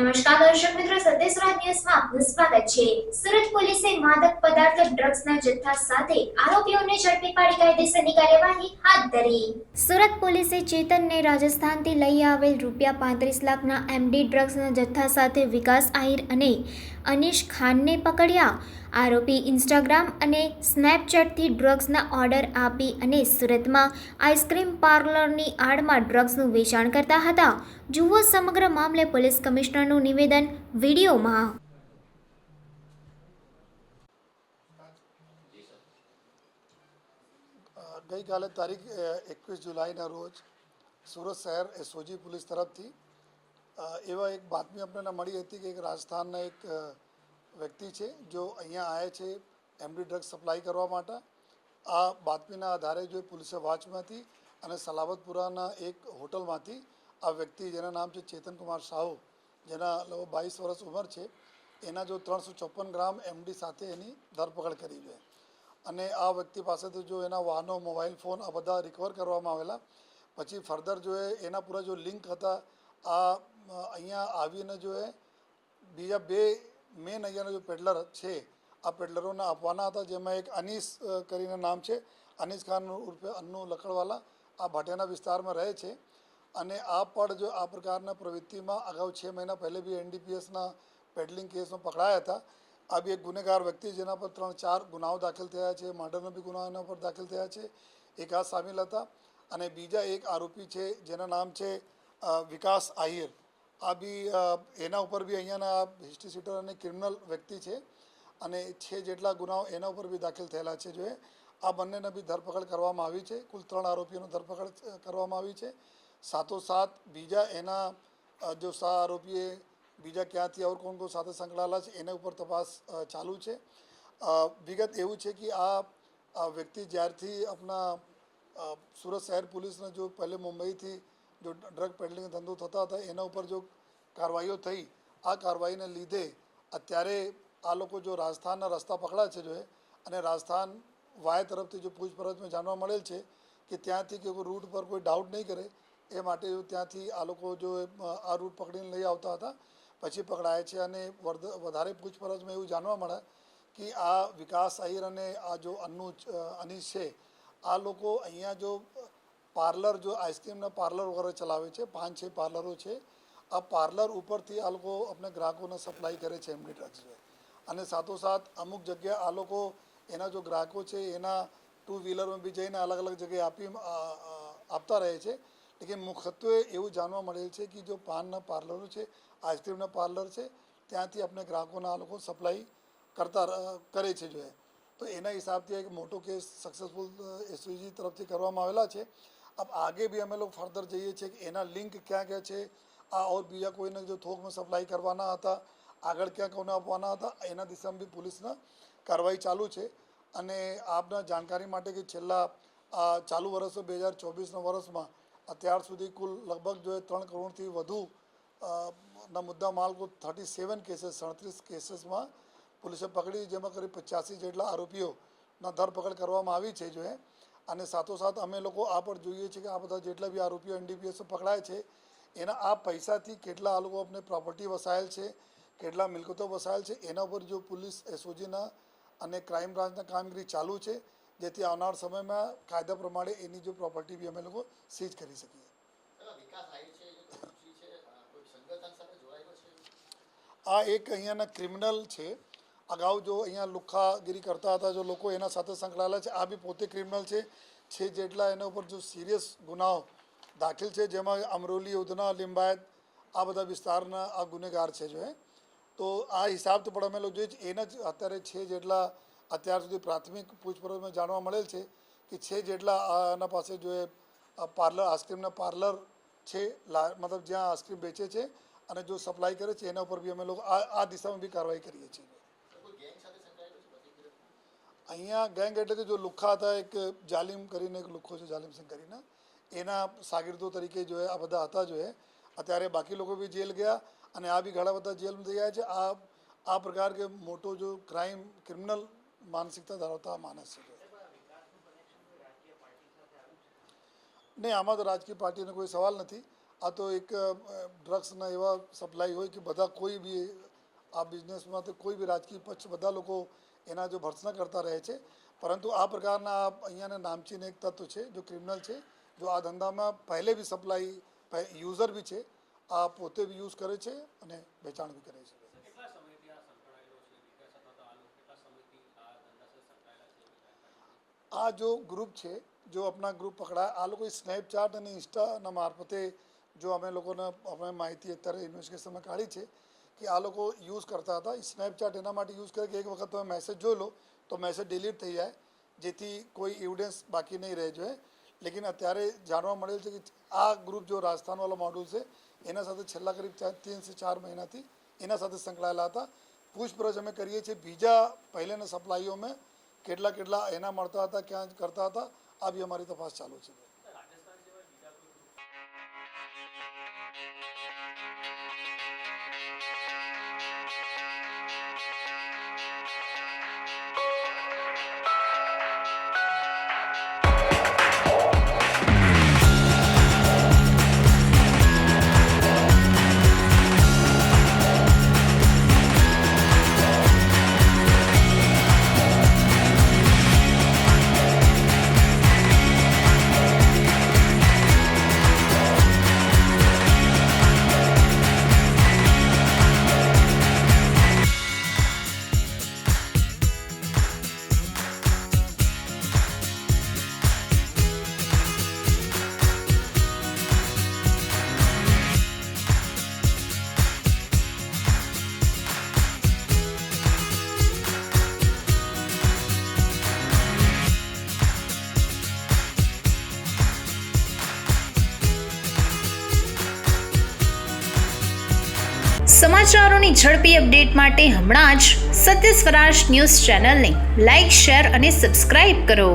નમસ્કાર દર્શક મિત્રો, સત્યસરાજ ન્યૂઝમાં આપનું સ્વાગત છે। સુરત પોલીસે માદક પદાર્થ ડ્રગ્સના જથ્થા સાથે આરોપીઓને ઝડપી પાડી કાયદેસરની કાર્યવાહી હાથ ધરી। સુરત પોલીસે ચેતનને રાજસ્થાનથી લઈ આવેલ ₹35 લાખના એમડી ડ્રગ્સના જથ્થા સાથે વિકાસ આહિર અને અનીશ ખાનને પકડ્યા। આરોપી ઇન્સ્ટાગ્રામ અને સ્નેપચેટથી ડ્રગ્સના ઓર્ડર આપી અને સુરતમાં આઈસ્ક્રીમ પાર્લરની આડમાં ડ્રગ્સનું વેચાણ કરતા હતા। જુઓ સમગ્ર મામલે પોલીસ કમિશનરનું નિવેદન વિડીયોમાં। ગઈકાલે તારીખ 21 જુલાઈના રોજ સુરત શહેર એસઓજી પોલીસ તરફથી એવા એક બાતમી આપણને મળી હતી કે એક રાજસ્થાનના એક વ્યક્તિ છે જો અહીંયા આવ્યા છે એમડી ડ્રગ્સ સપ્લાય કરવા માટે। આ બાતમીના આધારે જો પોલીસે વાંચમાંથી અને સલાબતપુરાના એક હોટલમાંથી આ વ્યક્તિ જેના નામ છે ચેતન કુમાર સાહુ, જેના લગભગ 22 વર્ષ ઉંમર છે, એના જો 354 ગ્રામ એમડી સાથે એની ધરપકડ કરી છે। અને આ વ્યક્તિ પાસેથી જો એના વાહનો, મોબાઈલ ફોન આ બધા રિકવર કરવામાં આવેલા। પછી ફર્ધર જો એના પૂરા જો લિંક હતા આ અહીંયા આવીને જો બીજા બે મેન અહીંયાના જો પેડલર છે આ પેડલરોને આપવાના હતા, જેમાં એક અનીસ કરીને નામ છે, અનીસ ખાન ઉર્ફે અન્નુ લકડવાલા, આ ભાટિયાના વિસ્તારમાં રહે છે। અને આ પણ જો આ પ્રકારના પ્રવૃત્તિમાં અગાઉ 6 મહિના પહેલે બી એનડીપીએસના પેડલિંગ કેસમાં પકડાયા હતા। આ બી એક ગુનેગાર વ્યક્તિ જેના પર 3-4 ગુનાઓ દાખલ થયા છે, મર્ડરના બી ગુનાઓ એના પર દાખલ થયા છે, એક આ સામેલ હતા। અને બીજા એક આરોપી છે જેના નામ છે વિકાસ આહિર, આ બી એના ઉપર બી અહીંયાના હિસ્ટ્રી સીટર અને ક્રિમિનલ વ્યક્તિ છે અને 6 જેટલા ગુનાઓ એના ઉપર બી દાખલ થયેલા છે। જો આ બંનેને બી ધરપકડ કરવામાં આવી છે। કુલ 3 આરોપીઓની ધરપકડ કરવામાં આવી છે। સાથોસાથ બીજા એના જો 7 આરોપીએ બીજા ક્યાંથી और કોણ કોણ સાથે સંકળાયેલા છે એના ઉપર તપાસ ચાલુ છે। વિગત એવું છે કે આ વ્યક્તિ જ્યારથી આપણા સુરત શહેર પોલીસને જો પહેલે મુંબઈથી જો ડ્રગ પેડલિંગ ધંધો થતા હતા એના ઉપર જો કાર્યવાહીઓ થઈ, આ કાર્યવાહીને લીધે અત્યારે આ લોકો જો રાજસ્થાનના રસ્તા પકડા છે જો અને રાજસ્થાન વાય તરફથી જો પૂછપરછમાં જાણવા મળેલ છે કે ત્યાંથી કે કોઈ રૂટ પર કોઈ ડાઉટ નહીં કરે એ માટે ત્યાંથી આ લોકો જો આ રૂટ પકડીને લઈ આવતા હતા, પછી પકડાય છે। અને વધારે પૂછપરછમાં એવું જાણવા મળે કે આ વિકાસ આહિર અને આ જો અનીશ છે આ લોકો અહીંયા જો પાર્લર જો આઈસ્ક્રીમના પાર્લર વગેરે ચલાવે છે, 5-6 પાર્લરો છે। આ પાર્લર ઉપરથી આ લોકો આપણે ગ્રાહકોને સપ્લાય કરે છે એમડી ડ્રગ્સ। અને સાથોસાથ અમુક જગ્યાએ આ લોકો એના જો ગ્રાહકો છે એના 2 વ્હીલરમાં બી જઈને અલગ અલગ જગ્યાએ આપતા રહે છે। લેકિન મુખ્યત્વે એવું જાણવા મળેલ છે કે જો પાનના પાર્લરો છે, આઈસ્ક્રીમના પાર્લર છે, ત્યાંથી આપણે ગ્રાહકોના આ લોકો સપ્લાય કરે છે જો તો એના હિસાબથી એક મોટો કેસ સક્સેસફુલ એસઓજી તરફથી કરવામાં આવેલા છે। अब आगे भी અમે લોકો ફર્ધર જઈએ છીએ કે એના લિંક ક્યાં ક્યાં છે, આ ઓર બીજા કોઈને જો થોકમાં સપ્લાય કરવાના હતા, આગળ ક્યાં કોને આપવાના હતા, એના દિશામાં બી પોલીસના કાર્યવાહી ચાલુ છે। અને આપના જાણકારી માટે કે છેલ્લા ચાલુ વર્ષ 2024ના વર્ષમાં અત્યાર સુધી કુલ લગભગ જો 3 કરોડથી વધુ ના મુદ્દા માલ કુલ 37 કેસીસ 37 કેસીસમાં પોલીસે પકડી, જેમાં કરીબ 85 જેટલા આરોપીઓના ધરપકડ કરવામાં આવી છે જો અને સાથોસાથ અમે લોકો આ પણ જોઈએ છીએ કે આ બધા જેટલા બી આરોપીઓ એનડીપીએસ પકડાય છે એના આ પૈસાથી કેટલા આ લોકો આપણે પ્રોપર્ટી વસાયેલ છે, કેટલા મિલકતો વસાયેલ છે, એના ઉપર જો પોલીસ એસઓજીના અને ક્રાઇમ બ્રાન્ચના કામગીરી ચાલુ છે, જેથી આવનાર સમયમાં કાયદા પ્રમાણે એની જો પ્રોપર્ટી બી અમે લોકો સીઝ કરી શકીએ। આ એક અહીંયાના ક્રિમિનલ છે, અગાઉ જો અહીંયા લુખ્ખાગીરી કરતા હતા જો લોકો એના સાથે સંકળાયેલા છે, આ બી પોતે ક્રિમિનલ છે। 6 જેટલા એના ઉપર જો સિરિયસ ગુનાઓ દાખલ છે, જેમાં અમરોલી, ઉધના, લિંબાયત આ બધા વિસ્તારના આ ગુનેગાર છે જો તો આ હિસાબથી પણ અમે લોકો જોઈએ એના જ અત્યારે 6 જેટલા અત્યાર સુધી પ્રાથમિક પૂછપરછમાં જાણવા મળેલ છે કે 6 જેટલા આના પાસે જો પાર્લર આઈસ્ક્રીમના પાર્લર છે, મતલબ જ્યાં આઈસ્ક્રીમ વેચે છે અને જો સપ્લાય કરે છે એના ઉપર બી અમે લોકો આ દિશામાં બી કાર્યવાહી કરીએ છીએ। અહીંયા ગેંગ એટલે કે જો લુખ્ખા હતા, એક જાલિમ કરીને એક લુખ્ખો છે જાલિમ સિંહ કરીને, એના શાગીર્દો તરીકે જો આ બધા હતા જો અત્યારે બાકી લોકો બી જેલ ગયા અને આ બી ઘણા બધા જેલમાં થઈ ગયા છે। આ પ્રકાર કે મોટો જો ક્રિમિનલ માનસિકતા ધરાવતા માણસ છે। નહીં, આમાં તો રાજકીય પાર્ટીનો કોઈ સવાલ નથી। આ તો એક ડ્રગ્સના એવા સપ્લાય હોય કે બધા કોઈ બી આ બિઝનેસમાં તો કોઈ બી રાજકીય પક્ષ બધા લોકો એના જો ભર્સના કરતા રહે છે, પરંતુ આ પ્રકારના અહીંયાના નામચીન એક તત્વ છે જો ક્રિમિનલ છે, જો આ ધંધામાં પહેલે બી સપ્લાય યુઝર બી છે, આ પોતે બી યુઝ કરે છે અને વેચાણ બી કરે છે. આ જો ગ્રુપ છે, જો આપણા ગ્રુપ પકડાય, આ લોકો સ્નેપચેટ અને ઇન્સ્ટાના મારફતે જો અમે માહિતી અત્યારે ઇન્વેસ્ટિગેશનમાં કાઢી છે કે આ લોકો યુઝ કરતા હતા. સ્નેપચેટ એના માટે યુઝ કરે કે એક વખત તમે મેસેજ જોઈ લો તો મેસેજ ડિલીટ થઈ જાય, જેથી કોઈ એવિડન્સ બાકી નહીં રહે જોઈએ. લેકિન અત્યારે જાણવા મળેલ છે કે આ ગ્રુપ જો રાજસ્થાનવાળો મોડ્યુલ છે એના સાથે છેલ્લા કરીબ 3 થી 4 મહિનાથી એના સાથે સંકળાયેલા હતા. પૂછપરછ અમે કરીએ છીએ બીજા પહેલેના સપ્લાઈઓમાં કેટલા એના મળતા હતા, ક્યાં કરતા હતા, આ બી અમારી તપાસ ચાલુ છે. સમાચારોની ઝડપી અપડેટ માટે હમણાં જ સત્ય સ્વરાજ ન્યૂઝ ચેનલને લાઇક, શેર અને સબસ્ક્રાઇબ કરો.